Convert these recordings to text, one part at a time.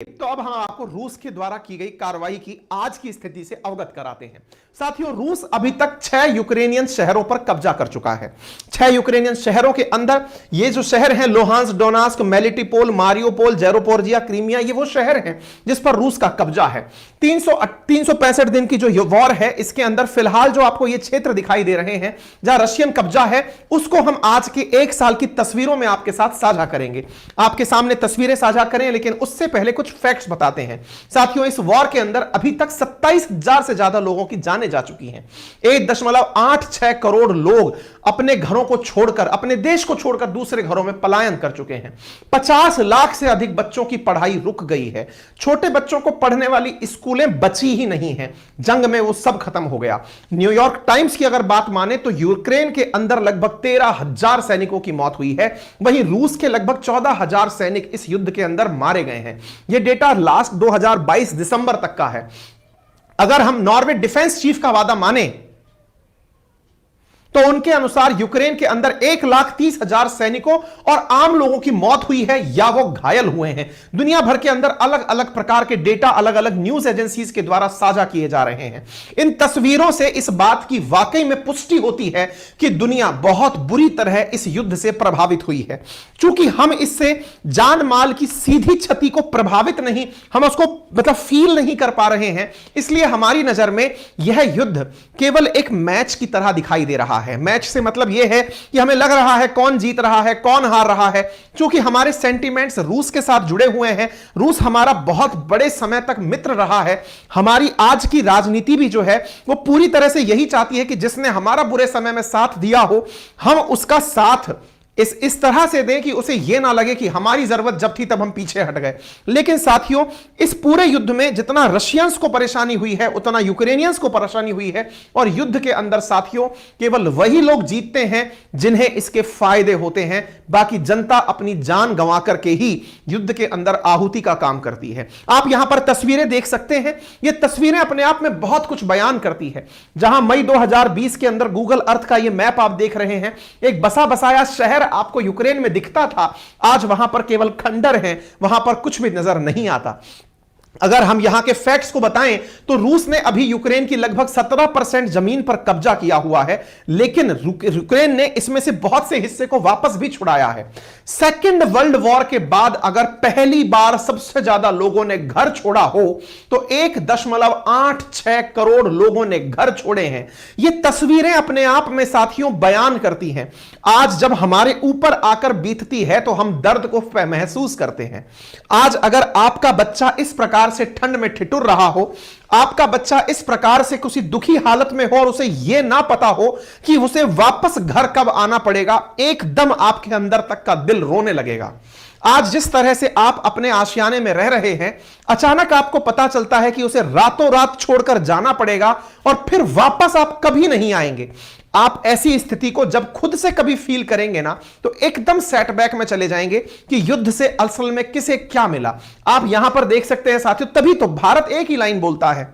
तो अब हम आपको रूस के द्वारा की गई कार्रवाई की आज की स्थिति से अवगत कराते हैं। साथियों, रूस अभी तक 6 यूक्रेनियन शहरों पर कब्जा कर चुका है। 6 यूक्रेनियन शहरों के अंदर ये जो शहर हैं लोहांस्क, डोनेत्स्क, मेलिटोपोल, मारियोपोल, ज़ेपोरिज़िया, क्रीमिया, ये वो शहर हैं जिस पर रूस का कब्जा है। 365 दिन की जो वॉर है, इसके अंदर फिलहाल जो आपको ये क्षेत्र दिखाई दे रहे हैं जहां रशियन कब्जा है, उसको हम आज के 1 साल की तस्वीरों में आपके साथ साझा करेंगे। आपके सामने तस्वीरें साझा करें, लेकिन उससे पहले कुछ फैक्ट्स बताते हैं। साथियों, इस वॉर के अंदर अभी तक 27,000 से ज्यादा लोगों की जानें जा चुकी हैं। 1.86 करोड़ लोग अपने घरों को छोड़कर, अपने देश को छोड़कर दूसरे घरों में पलायन कर चुके हैं। 50 लाख से अधिक बच्चों की पढ़ाई रुक गई है। छोटे बच्चों को पढ़ने वाली स्कूलें बची ही नहीं हैं। जंग में वो सब खत्म हो गया। न्यूयॉर्क टाइम्स की अगर बात माने तो यूक्रेन के अंदर लगभग 13,000 सैनिकों की मौत हुई है। वहीं रूस के लगभग 14,000 सैनिक इस युद्ध के अंदर मारे गए हैं। यह डेटा लास्ट 2022 दिसंबर तक का है। अगर हम नॉर्वे डिफेंस चीफ का वादा माने तो उनके अनुसार यूक्रेन के अंदर 1,30,000 सैनिकों और आम लोगों की मौत हुई है या वो घायल हुए हैं। दुनिया भर के अंदर अलग अलग प्रकार के डेटा अलग अलग न्यूज एजेंसीज के द्वारा साझा किए जा रहे हैं। इन तस्वीरों से इस बात की वाकई में पुष्टि होती है कि दुनिया बहुत बुरी तरह इस युद्ध से प्रभावित हुई है। चूंकि हम इससे जान माल की सीधी क्षति को प्रभावित नहीं, हम उसको मतलब फील नहीं कर पा रहे हैं, इसलिए हमारी नजर में यह युद्ध केवल एक मैच की तरह दिखाई दे रहा है। मैच से मतलब यह है कि हमें लग रहा है कौन जीत रहा है, कौन हार रहा है। क्योंकि हमारे सेंटिमेंट्स रूस के साथ जुड़े हुए हैं। रूस हमारा बहुत बड़े समय तक मित्र रहा है। हमारी आज की राजनीति भी जो है वो पूरी तरह से यही चाहती है कि जिसने हमारा बुरे समय में साथ दिया हो, हम उसका साथ इस तरह से दें कि उसे यह ना लगे कि हमारी जरूरत जब थी तब हम पीछे हट गए। लेकिन साथियों, इस पूरे युद्ध में जितना रशियंस को परेशानी हुई है उतना यूक्रेनियंस को परेशानी हुई है। और युद्ध के अंदर साथियों केवल वही लोग जीतते हैं जिन्हें इसके फायदे होते हैं। बाकी जनता अपनी जान गंवा करके ही युद्ध के अंदर आहुति का काम करती है। आप यहां पर तस्वीरें देख सकते हैं। ये तस्वीरें अपने आप में बहुत कुछ बयान करती है। जहां मई 2020 के अंदर गूगल अर्थ का ये मैप आप देख रहे हैं, एक बसा बसाया शहर आपको यूक्रेन में दिखता था, आज वहां पर केवल खंडर हैं, वहां पर कुछ भी नजर नहीं आता। अगर हम यहां के फैक्ट्स को बताएं तो रूस ने अभी यूक्रेन की लगभग 17% जमीन पर कब्जा किया हुआ है, लेकिन यूक्रेन ने इसमें से बहुत से हिस्से को वापस भी छुड़ाया है। सेकेंड वर्ल्ड वॉर के बाद अगर पहली बार सबसे ज्यादा लोगों ने घर छोड़ा हो तो 1.86 करोड़ लोगों ने घर छोड़े हैं। ये तस्वीरें अपने आप में साथियों बयान करती हैं। आज जब हमारे ऊपर आकर बीतती है तो हम दर्द को महसूस करते हैं। आज अगर आपका बच्चा इस प्रकार से ठंड में ठिठुर रहा हो, आपका बच्चा इस प्रकार से किसी दुखी हालत में हो और उसे यह ना पता हो कि उसे वापस घर कब आना पड़ेगा, एकदम आपके अंदर तक का दिल रोने लगेगा। आज जिस तरह से आप अपने आशियाने में रह रहे हैं, अचानक आपको पता चलता है कि उसे रातों रात छोड़कर जाना पड़ेगा और फिर वापस आप कभी नहीं आएंगे। आप ऐसी स्थिति को जब खुद से कभी फील करेंगे ना तो एकदम सेटबैक में चले जाएंगे कि युद्ध से असल में किसे क्या मिला। आप यहां पर देख सकते हैं साथियों, तभी तो भारत एक ही लाइन बोलता है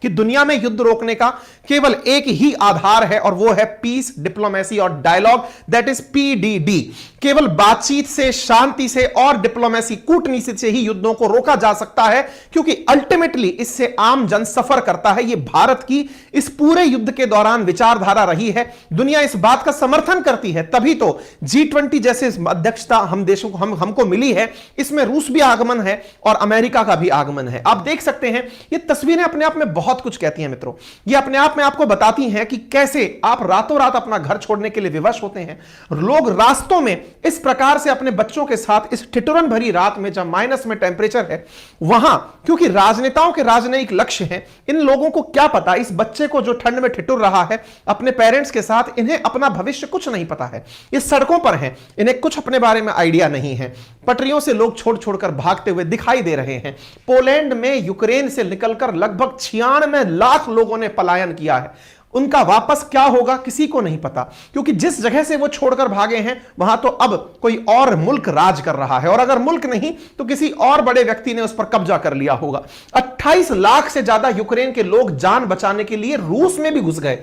कि दुनिया में युद्ध रोकने का केवल एक ही आधार है और वो है पीस, डिप्लोमेसी और डायलॉग, दैट इज PDD। केवल बातचीत से, शांति से और डिप्लोमेसी, कूटनीति से ही युद्धों को रोका जा सकता है, क्योंकि अल्टीमेटली इससे आम जन सफर करता है। ये भारत की इस पूरे युद्ध के दौरान विचारधारा रही है। दुनिया इस बात का समर्थन करती है, तभी तो G20 जैसे अध्यक्षता हम देशों को हमको मिली है। इसमें रूस भी आगमन है और अमेरिका का भी आगमन है। आप देख सकते हैं ये तस्वीरें अपने आप में बहुत कुछ कहती हैं मित्रों। ये अपने आप में आपको बताती हैं कि कैसे आप रातों रात अपना घर छोड़ने के लिए विवश होते हैं। लोग रास्तों में इस प्रकार से अपने बच्चों के साथ इस ठिठुरन भरी रात में जब माइनस में टेंपरेचर है वहां, क्योंकि राजनेताओं के राजनयिक लक्ष्य हैं, इन लोगों को क्या पता इस बच्चे को जो ठंड में ठिठुर रहा है अपने पेरेंट्स के साथ, इन्हें अपना भविष्य कुछ नहीं पता है। ये सड़कों पर हैं, इन्हें कुछ अपने बारे में आइडिया नहीं है। पटरियों से लोग छोड़ छोड़कर भागते हुए दिखाई दे रहे हैं। पोलैंड में यूक्रेन से निकलकर लगभग 96 लाख लोगों ने पलायन किया है। उनका वापस क्या होगा किसी को नहीं पता, क्योंकि जिस जगह से वो छोड़कर भागे हैं वहां तो अब कोई और मुल्क राज कर रहा है, और अगर मुल्क नहीं तो किसी और बड़े व्यक्ति ने उस पर कब्जा कर लिया होगा। 28 लाख से ज्यादा यूक्रेन के लोग जान बचाने के लिए रूस में भी घुस गए।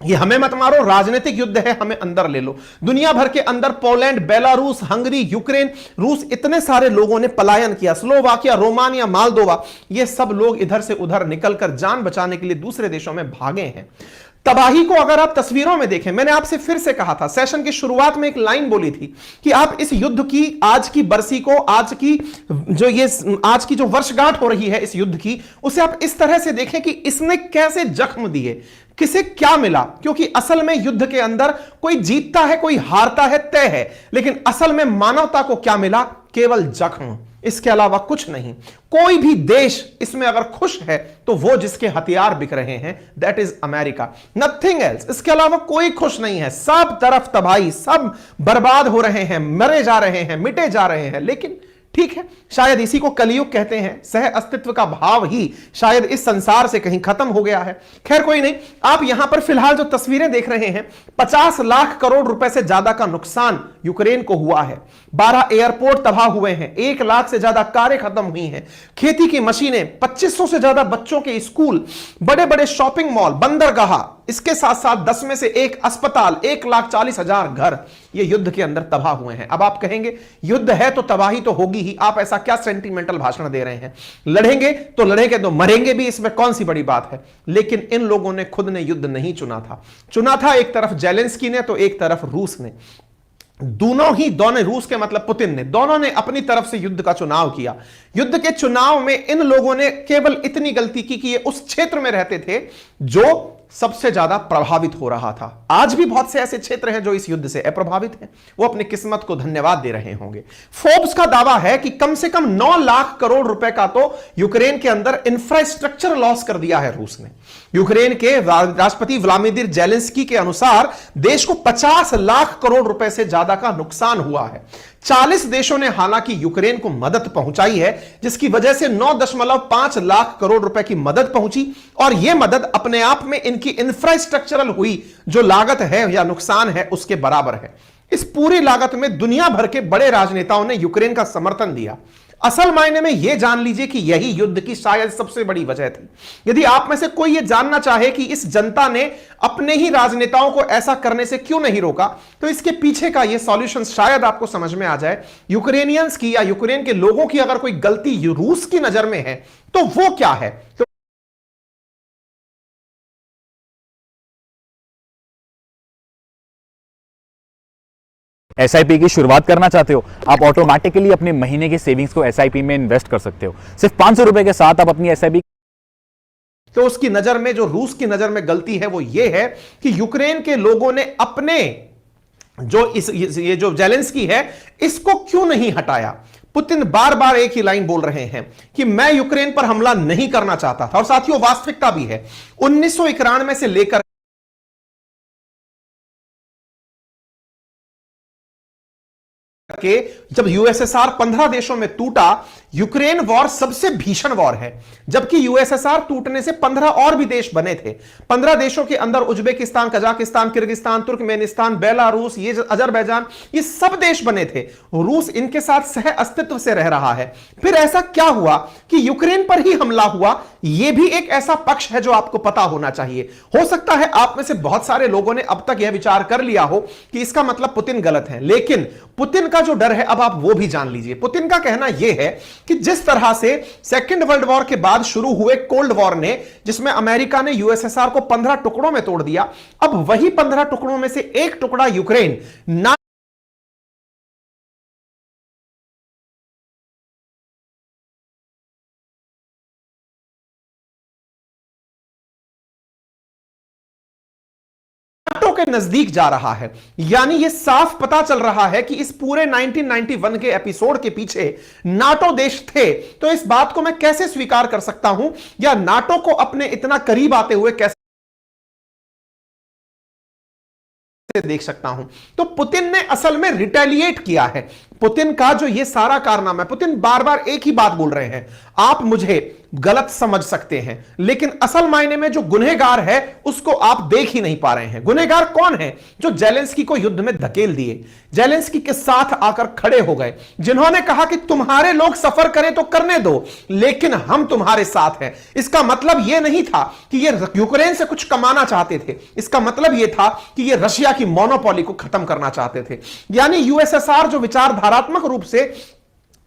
ये हमें मत मारो, राजनीतिक युद्ध है, हमें अंदर ले लो। दुनिया भर के अंदर पोलैंड, बेलारूस, हंगरी, यूक्रेन, रूस, इतने सारे लोगों ने पलायन किया। स्लोवाकिया, रोमानिया, मालदोवा, ये सब लोग इधर से उधर निकलकर जान बचाने के लिए दूसरे देशों में भागे हैं। तबाही को अगर आप तस्वीरों में देखें, मैंने आपसे फिर से कहा था, सेशन की शुरुआत में एक लाइन बोली थी कि आप इस युद्ध की आज की बरसी को, आज की जो वर्षगांठ हो रही है इस युद्ध की, उसे आप इस तरह से देखें कि इसने कैसे जख्म दिए, किसे क्या मिला। क्योंकि असल में युद्ध के अंदर कोई जीतता है, कोई हारता है, तय है, लेकिन असल में मानवता को क्या मिला? केवल जख्म, इसके अलावा कुछ नहीं। कोई भी देश इसमें अगर खुश है तो वो जिसके हथियार बिक रहे हैं, that is America, nothing else. इसके अलावा कोई खुश नहीं है। सब तरफ तबाही, सब बर्बाद हो रहे हैं, मरे जा रहे हैं, मिटे जा रहे हैं। लेकिन ठीक है, शायद इसी को कलयुग कहते हैं। सह अस्तित्व का भाव ही शायद इस संसार से कहीं खत्म हो गया है। खैर कोई नहीं, आप यहां पर फिलहाल जो तस्वीरें देख रहे हैं, 50 लाख करोड़ रुपए से ज्यादा का नुकसान यूक्रेन को हुआ है। 12 एयरपोर्ट तबाह हुए हैं, 1 लाख से ज्यादा कारें खत्म हुई हैं, खेती की मशीनें, 2500 से ज्यादा बच्चों के स्कूल, बड़े बड़े शॉपिंग मॉल, बंदरगाह, इसके साथ साथ 10 में से 1 अस्पताल, 1,40,000 घर, ये युद्ध के अंदर तबाह हुए हैं। अब आप कहेंगे युद्ध है तो तबाही तो होगी ही, आप ऐसा क्या सेंटिमेंटल भाषण दे रहे हैं? लड़ेंगे तो लड़ेंगे, तो मरेंगे भी, इसमें कौन सी बड़ी बात है। लेकिन इन लोगों ने खुद ने युद्ध नहीं चुना था। चुना था एक तरफ जेलेंस्की ने तो एक तरफ रूस ने। दोनों रूस के मतलब पुतिन ने, दोनों ने अपनी तरफ से युद्ध का चुनाव किया। युद्ध के चुनाव में इन लोगों ने केवल इतनी गलती की कि ये उस क्षेत्र में रहते थे जो सबसे ज्यादा प्रभावित हो रहा था। आज भी बहुत से ऐसे क्षेत्र हैं जो इस युद्ध से अप्रभावित हैं, वो अपनी किस्मत को धन्यवाद दे रहे होंगे। फोर्ब्स का दावा है कि कम से कम 9 लाख करोड़ रुपए का तो यूक्रेन के अंदर इंफ्रास्ट्रक्चर लॉस कर दिया है रूस ने। यूक्रेन के राष्ट्रपति व्लादिमीर जेलेंस्की के अनुसार देश को 50 लाख करोड़ रुपए से ज्यादा का नुकसान हुआ है। 40 देशों ने हालांकि यूक्रेन को मदद पहुंचाई है, जिसकी वजह से 9.5 लाख करोड़ रुपए की मदद पहुंची। और यह मदद अपने आप में इनकी इंफ्रास्ट्रक्चरल हुई जो लागत है या नुकसान है उसके बराबर है। इस पूरी लागत में दुनिया भर के बड़े राजनेताओं ने यूक्रेन का समर्थन दिया। असल मायने में यह जान लीजिए कि यही युद्ध की शायद सबसे बड़ी वजह थी। यदि आप में से कोई यह जानना चाहे कि इस जनता ने अपने ही राजनेताओं को ऐसा करने से क्यों नहीं रोका, तो इसके पीछे का यह सॉल्यूशन शायद आपको समझ में आ जाए। यूक्रेनियंस की या यूक्रेन के लोगों की अगर कोई गलती रूस की नजर में है तो वो क्या है? तो एसआईपी की शुरुआत करना चाहते हो, आप ऑटोमेटिकली अपने महीने के सेविंग्स को एसआईपी में इन्वेस्ट कर सकते हो। सिर्फ 500 रुपए के साथ आप अपनी एसआईपी। तो उसकी नजर में, जो रूस की नजर में गलती है वो ये है कि यूक्रेन के लोगों ने अपने ये जो जेलेंस्की है इसको क्यों नहीं हटाया। पुतिन बार बार एक ही लाइन बोल रहे हैं कि मैं यूक्रेन पर हमला नहीं करना चाहता था, और साथियों वास्तविकता भी है 1991 से लेकर के जब यूएसएसआर 15 देशों में टूटा, यूक्रेन वॉर सबसे भीषण वॉर है। जबकि यूएसएसआर टूटने से 15 और भी देश बने थे। 15 देशों के अंदर Uzbekistan, Kazakhstan, Kyrgyzstan, Turkmenistan, Belarus, ये अजरबैजान, ये सब देश बने थे। रूस इनके साथ सह अस्तित्व से रह रहा है। फिर ऐसा क्या हुआ कि यूक्रेन पर ही हमला हुआ? यह भी एक ऐसा पक्ष है जो आपको पता होना चाहिए। हो सकता है आप में से बहुत सारे लोगों ने अब तक यह विचार कर लिया हो कि इसका मतलब पुतिन गलत है, लेकिन पुतिन का जो डर है अब आप वो भी जान लीजिए। पुतिन का कहना यह है कि जिस तरह से सेकेंड वर्ल्ड वॉर के बाद शुरू हुए कोल्ड वॉर ने, जिसमें अमेरिका ने यूएसएसआर को 15 टुकड़ों में तोड़ दिया, अब वही 15 टुकड़ों में से एक टुकड़ा यूक्रेन ना के नजदीक जा रहा है। यानी यह साफ पता चल रहा है कि इस पूरे 1991 के एपिसोड के पीछे नाटो देश थे। तो इस बात को मैं कैसे स्वीकार कर सकता हूं, या नाटो को अपने इतना करीब आते हुए कैसे देख सकता हूं? तो पुतिन ने असल में रिटेलिएट किया है। पुतिन का जो ये सारा कारनामा है, पुतिन बार बार एक ही बात बोल रहे हैं, आप मुझे गलत समझ सकते हैं लेकिन असल मायने में जो गुनहगार है उसको आप देख ही नहीं पा रहे हैं। गुनहगार कौन है? जो जेलेंस्की को युद्ध में धकेल दिए, जेलेंस्की के साथ आकर खड़े हो गए, जिन्होंने कहा कि तुम्हारे लोग सफर करें तो करने दो लेकिन हम तुम्हारे साथ हैं। इसका मतलब यह नहीं था कि ये यूक्रेन से कुछ कमाना चाहते थे, इसका मतलब यह था कि ये रशिया की मोनोपोली को खत्म करना चाहते थे। यानी यूएसएसआर जो विचारधारात्मक रूप से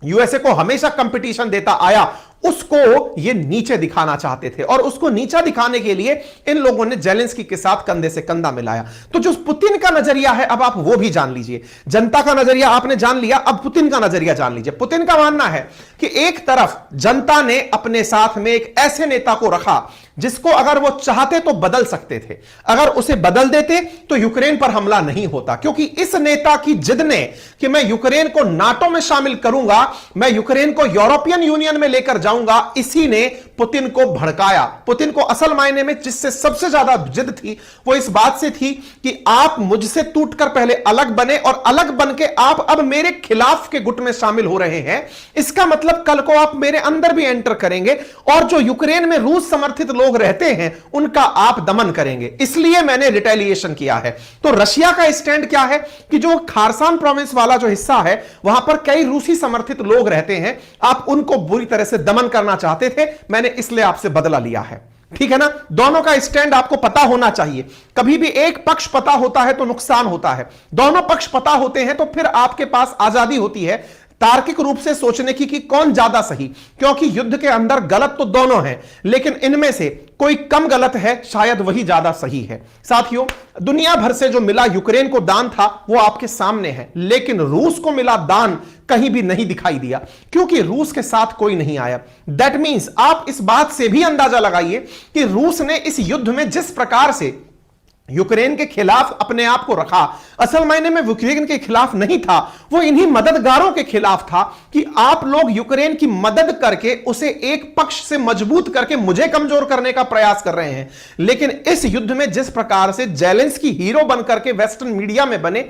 यूएसए को हमेशा कंपटीशन देता आया, उसको ये नीचे दिखाना चाहते थे और उसको नीचा दिखाने के लिए इन लोगों ने जेलेंस्की के साथ कंधे से कंधा मिलाया। तो जो पुतिन का नजरिया है अब आप वो भी जान लीजिए। जनता का नजरिया आपने जान लिया, अब पुतिन का नजरिया जान लीजिए। पुतिन का मानना है कि एक तरफ जनता ने अपने साथ में एक ऐसे नेता को रखा जिसको अगर वो चाहते तो बदल सकते थे, अगर उसे बदल देते तो यूक्रेन पर हमला नहीं होता, क्योंकि इस नेता की जिद ने कि मैं यूक्रेन को नाटो में शामिल करूंगा, मैं यूक्रेन को यूरोपियन यूनियन में लेकर जाऊंगा, इसी ने पुतिन को भड़काया। पुतिन को असल मायने में जिससे सबसे ज्यादा जिद थी वो इस बात से थी कि आप मुझसे टूटकर पहले अलग बने और अलग बन के आप अब मेरे खिलाफ के गुट में शामिल हो रहे हैं। इसका मतलब कल को आप मेरे अंदर भी एंटर करेंगे और जो यूक्रेन में रूस समर्थित लोग रहते हैं उनका आप दमन करेंगे, इसलिए मैंने रिटेलिएशन किया है। तो रशिया का स्टैंड क्या है कि जो खारसान प्रोविंस वाला जो हिस्सा है वहां पर कई रूसी समर्थित लोग रहते हैं, आप उनको बुरी तरह से दमन करना चाहते थे, मैंने इसलिए आपसे बदला लिया है। ठीक है ना? दोनों का स्टैंड आपको पता होना चाहिए। कभी भी एक पक्ष पता होता है तो नुकसान होता है, दोनों पक्ष पता होते हैं तो फिर आपके पास आजादी होती है तार्किक रूप से सोचने की कि कौन ज्यादा सही, क्योंकि युद्ध के अंदर गलत तो दोनों हैं लेकिन इनमें से कोई कम गलत है, शायद वही ज्यादा सही है। साथियों, दुनिया भर से जो मिला यूक्रेन को दान था वो आपके सामने है, लेकिन रूस को मिला दान कहीं भी नहीं दिखाई दिया क्योंकि रूस के साथ कोई नहीं आया। दैट मीन्स आप इस बात से भी अंदाजा लगाइए कि रूस ने इस युद्ध में जिस प्रकार से यूक्रेन के खिलाफ अपने आप को रखा, असल मायने में यूक्रेन के खिलाफ नहीं था, वो इन्हीं मददगारों के खिलाफ था कि आप लोग यूक्रेन की मदद करके उसे एक पक्ष से मजबूत करके मुझे कमजोर करने का प्रयास कर रहे हैं। लेकिन इस युद्ध में जिस प्रकार से जेलेंस्की हीरो बनकर के वेस्टर्न मीडिया में बने,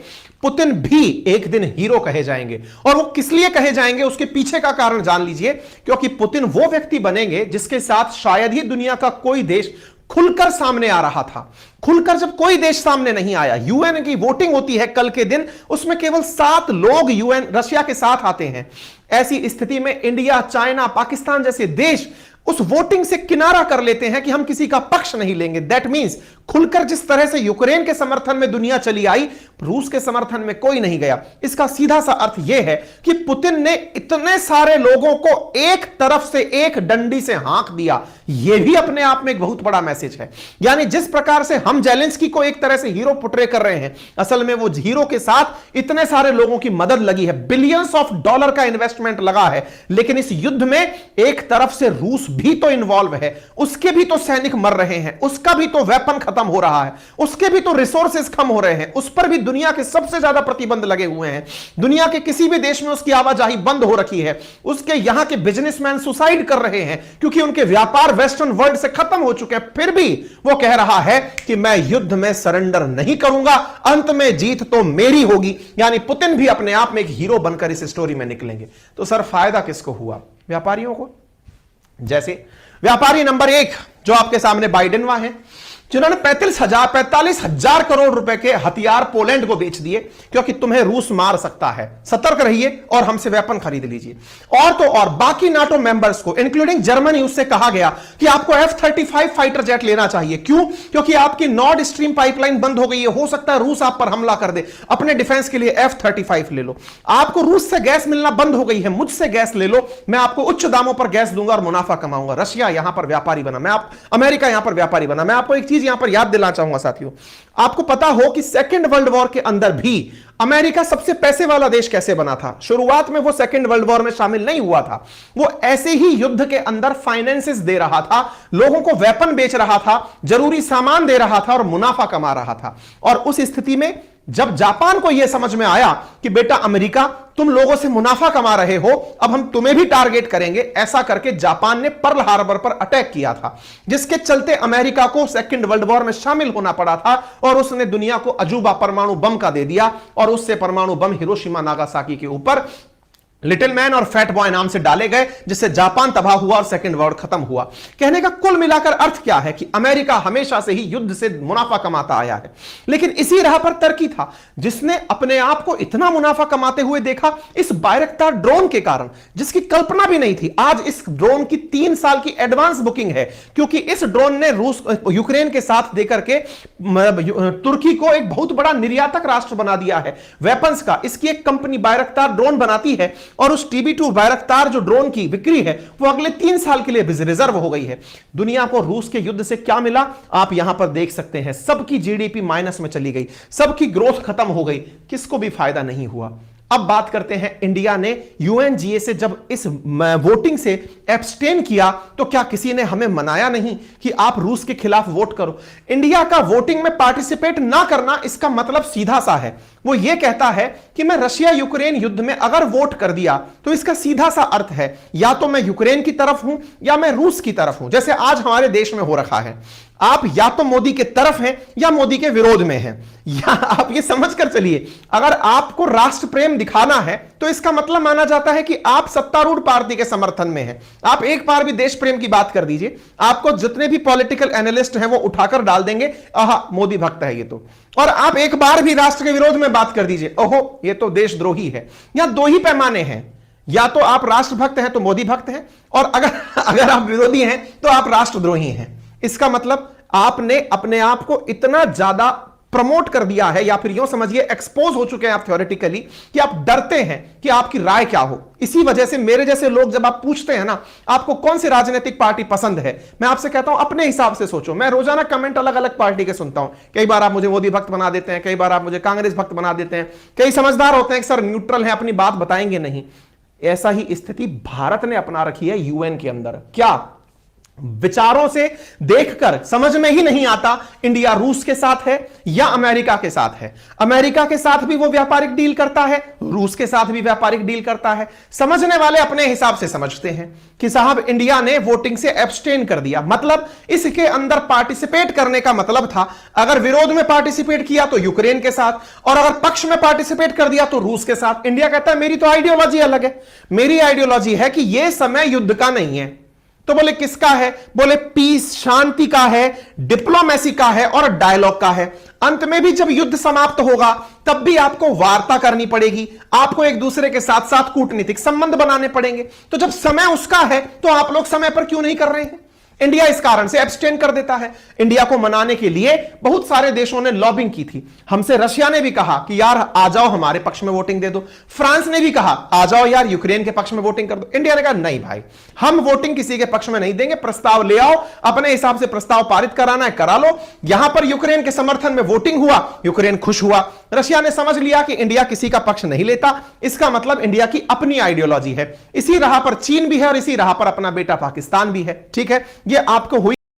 पुतिन भी एक दिन हीरो कहे जाएंगे। और वो किस लिए कहे जाएंगे उसके पीछे का कारण जान लीजिए, क्योंकि पुतिन वो व्यक्ति बनेंगे जिसके साथ शायद ही दुनिया का कोई देश खुलकर सामने आ रहा था। खुलकर जब कोई देश सामने नहीं आया, यूएन की वोटिंग होती है कल के दिन, उसमें केवल 7 लोग यूएन रशिया के साथ आते हैं। ऐसी स्थिति में इंडिया, चाइना, पाकिस्तान जैसे देश उस वोटिंग से किनारा कर लेते हैं कि हम किसी का पक्ष नहीं लेंगे। दैट मींस खुलकर जिस तरह से यूक्रेन के समर्थन में दुनिया चली आई, रूस के समर्थन में कोई नहीं गया। इसका सीधा सा अर्थ यह है कि पुतिन ने इतने सारे लोगों को एक तरफ से एक डंडी से हाँक दिया। यह भी अपने आप में एक बहुत बड़ा मैसेज है। यानी जिस प्रकार से हम जेलेंस्की को एक तरह से हीरो पुट्रे कर रहे हैं, असल में वो हीरो के साथ इतने सारे लोगों की मदद लगी है, बिलियंस ऑफ डॉलर का इन्वेस्टमेंट लगा है। लेकिन इस युद्ध में एक तरफ से रूस भी तो इन्वॉल्व है, उसके भी तो सैनिक मर रहे हैं, उसका भी तो वेपन खत्म हो रहा है, उसके भी तो रिसोर्सेज कम हो रहे हैं, उस पर भी दुनिया के सबसे ज्यादा प्रतिबंध लगे हुए हैं। दुनिया के किसी भी देश में उसकी आवाजाही बंद हो रखी है। उसके यहां के बिजनेसमैन सुसाइड कर रहे हैं क्योंकि उनके व्यापार वेस्टर्न वर्ल्ड से खत्म हो चुके हैं। फिर भी वो कह रहा है कि मैं युद्ध में सरेंडर नहीं करूंगा, अंत में जीत तो मेरी होगी। यानी पुतिन भी अपने आप में एक हीरो बनकर इस स्टोरी में निकलेंगे। तो सर फायदा किसको हुआ? व्यापारियों को। जैसे व्यापारी नंबर 1 जो आपके सामने बाइडेन वहां है, जिन्होंने 45,000 करोड़ रुपए के हथियार पोलैंड को बेच दिए क्योंकि तुम्हें रूस मार सकता है, सतर्क रहिए और हमसे वेपन खरीद लीजिए। और तो और बाकी नाटो मेंबर्स को इंक्लूडिंग जर्मनी, उससे कहा गया कि आपको F-35 फाइटर जेट लेना चाहिए। क्यों? क्योंकि आपकी नॉर्ड स्ट्रीम पाइपलाइन बंद हो गई है, हो सकता है रूस आप पर हमला कर दे, अपने डिफेंस के लिए F-35 ले लो। आपको रूस से गैस मिलना बंद हो गई है, मुझसे गैस ले लो, मैं आपको उच्च दामों पर गैस दूंगा और मुनाफा कमाऊंगा। रशिया यहां पर व्यापारी बना, अमेरिका यहां पर व्यापारी बना। मैं आपको एक चीज यहां पर याद दिलाना चाहूंगा साथियों, आपको पता हो कि सेकेंड वर्ल्ड वॉर के अंदर भी अमेरिका सबसे पैसे वाला देश कैसे बना था? शुरुआत में वो सेकेंड वर्ल्ड वॉर में शामिल नहीं हुआ था, वो ऐसे ही युद्ध के अंदर फाइनेंसेस दे रहा था, लोगों को वेपन बेच रहा था, जरूरी सामान दे रहा था और मुनाफा कमा रहा था। और उस स्थिति में जब जापान को यह समझ में आया कि बेटा अमेरिका तुम लोगों से मुनाफा कमा रहे हो, अब हम तुम्हें भी टारगेट करेंगे, ऐसा करके जापान ने पर्ल हार्बर पर अटैक किया था, जिसके चलते अमेरिका को सेकंड वर्ल्ड वॉर में शामिल होना पड़ा था और उसने दुनिया को अजूबा परमाणु बम का दे दिया और उससे परमाणु बम हिरोशिमा नागासाकी के ऊपर लिटिल मैन और फैट बॉय नाम से डाले गए, जिससे जापान तबाह हुआ और सेकंड वर्ल्ड खत्म हुआ। कहने का कुल मिलाकर अर्थ क्या है कि अमेरिका हमेशा से ही युद्ध से मुनाफा कमाता आया है, लेकिन इसी राह पर टर्की था जिसने अपने आप को इतना मुनाफा कमाते हुए देखा इस बायरक्तार ड्रोन के कारण, जिसकी कल्पना भी नहीं थी। आज इस ड्रोन की 3 साल की एडवांस बुकिंग है, क्योंकि इस ड्रोन ने यूक्रेन के साथ देकर के तुर्की को एक बहुत बड़ा निर्यातक राष्ट्र बना दिया है वेपन्स का। इसकी एक कंपनी बायरक्तार ड्रोन बनाती है और उस TB2 बायरक्तार जो ड्रोन की बिक्री है वो अगले 3 साल के लिए रिजर्व हो गई है। दुनिया को रूस के युद्ध से क्या मिला आप यहां पर देख सकते हैं। सबकी जीडीपी माइनस में चली गई, सबकी ग्रोथ खत्म हो गई, किसको भी फायदा नहीं हुआ। अब बात करते हैं, इंडिया ने UNGA से जब इस वोटिंग से एब्सटेन किया तो क्या किसी ने हमें मनाया नहीं कि आप रूस के खिलाफ वोट करो। इंडिया का वोटिंग में पार्टिसिपेट ना करना इसका मतलब सीधा सा है, वो ये कहता है कि मैं रशिया यूक्रेन युद्ध में अगर वोट कर दिया तो इसका सीधा सा अर्थ है या तो मैं यूक्रेन की तरफ हूं या मैं रूस की तरफ हूं, जैसे आज हमारे देश में हो रखा है। आप या तो मोदी के तरफ हैं या मोदी के विरोध में हैं, या आप ये समझकर चलिए अगर आपको राष्ट्र प्रेम दिखाना है तो इसका मतलब माना जाता है कि आप सत्तारूढ़ पार्टी के समर्थन में हैं। आप एक बार भी देश प्रेम की बात कर दीजिए, आपको जितने भी पॉलिटिकल एनालिस्ट हैं वो उठाकर डाल देंगे आहा मोदी भक्त है ये तो, और आप एक बार भी राष्ट्र के विरोध में बात कर दीजिए ओहो ये तो देशद्रोही है। या 2 ही पैमाने हैं, या तो आप राष्ट्रभक्त हैं तो मोदी भक्त हैं, और अगर आप विरोधी हैं तो आप राष्ट्रद्रोही हैं। इसका मतलब आपने अपने आप को इतना ज्यादा प्रमोट कर दिया है, या फिर यूं समझिए एक्सपोज हो चुके हैं आप थ्योरेटिकली कि आप डरते हैं कि आपकी राय क्या हो। इसी वजह से मेरे जैसे लोग जब आप पूछते हैं ना आपको कौन सी राजनीतिक पार्टी पसंद है, मैं आपसे कहता हूं अपने हिसाब से सोचो। मैं रोजाना कमेंट अलग अलग पार्टी के सुनता हूं, कई बार आप मुझे मोदी भक्त बना देते हैं, कई बार आप मुझे कांग्रेस भक्त बना देते हैं, कई समझदार होते हैं कि सर न्यूट्रल है अपनी बात बताएंगे नहीं। ऐसा ही स्थिति भारत ने अपना रखी है UN के अंदर। क्या विचारों से देखकर समझ में ही नहीं आता इंडिया रूस के साथ है या अमेरिका के साथ है। अमेरिका के साथ भी वो व्यापारिक डील करता है, रूस के साथ भी व्यापारिक डील करता है। समझने वाले अपने हिसाब से समझते हैं कि साहब इंडिया ने वोटिंग से एब्सटेन कर दिया, मतलब इसके अंदर पार्टिसिपेट करने का मतलब था अगर विरोध में पार्टिसिपेट किया तो यूक्रेन के साथ, और अगर पक्ष में पार्टिसिपेट कर दिया तो रूस के साथ। इंडिया कहता है मेरी तो आइडियोलॉजी अलग है, मेरी आइडियोलॉजी है कि यह समय युद्ध का नहीं है। तो बोले किसका है, बोले पीस शांति का है, डिप्लोमेसी का है और डायलॉग का है। अंत में भी जब युद्ध समाप्त होगा तब भी आपको वार्ता करनी पड़ेगी, आपको एक दूसरे के साथ साथ कूटनीतिक संबंध बनाने पड़ेंगे। तो जब समय उसका है तो आप लोग समय पर क्यों नहीं कर रहे हैं। इंडिया इस कारण से एब्सटेन कर देता है। इंडिया को मनाने के लिए बहुत सारे देशों ने लॉबिंग की थी। हमसे रशिया ने भी कहा कि यार आ जाओ हमारे पक्ष में वोटिंग दे दो, फ्रांस ने भी कहा आ जाओ यार यूक्रेन के पक्ष में वोटिंग कर दो। इंडिया ने कहा नहीं भाई हम वोटिंग किसी के पक्ष में नहीं देंगे, प्रस्ताव ले आओ, अपने हिसाब से प्रस्ताव पारित कराना है करा लो। यहां पर यूक्रेन के समर्थन में वोटिंग हुआ, यूक्रेन खुश हुआ। रशिया ने समझ लिया कि इंडिया किसी का पक्ष नहीं लेता, इसका मतलब इंडिया की अपनी आइडियोलॉजी है। इसी राह पर चीन भी है और इसी राह पर अपना बेटा पाकिस्तान भी है। ठीक है, ये आपको हुई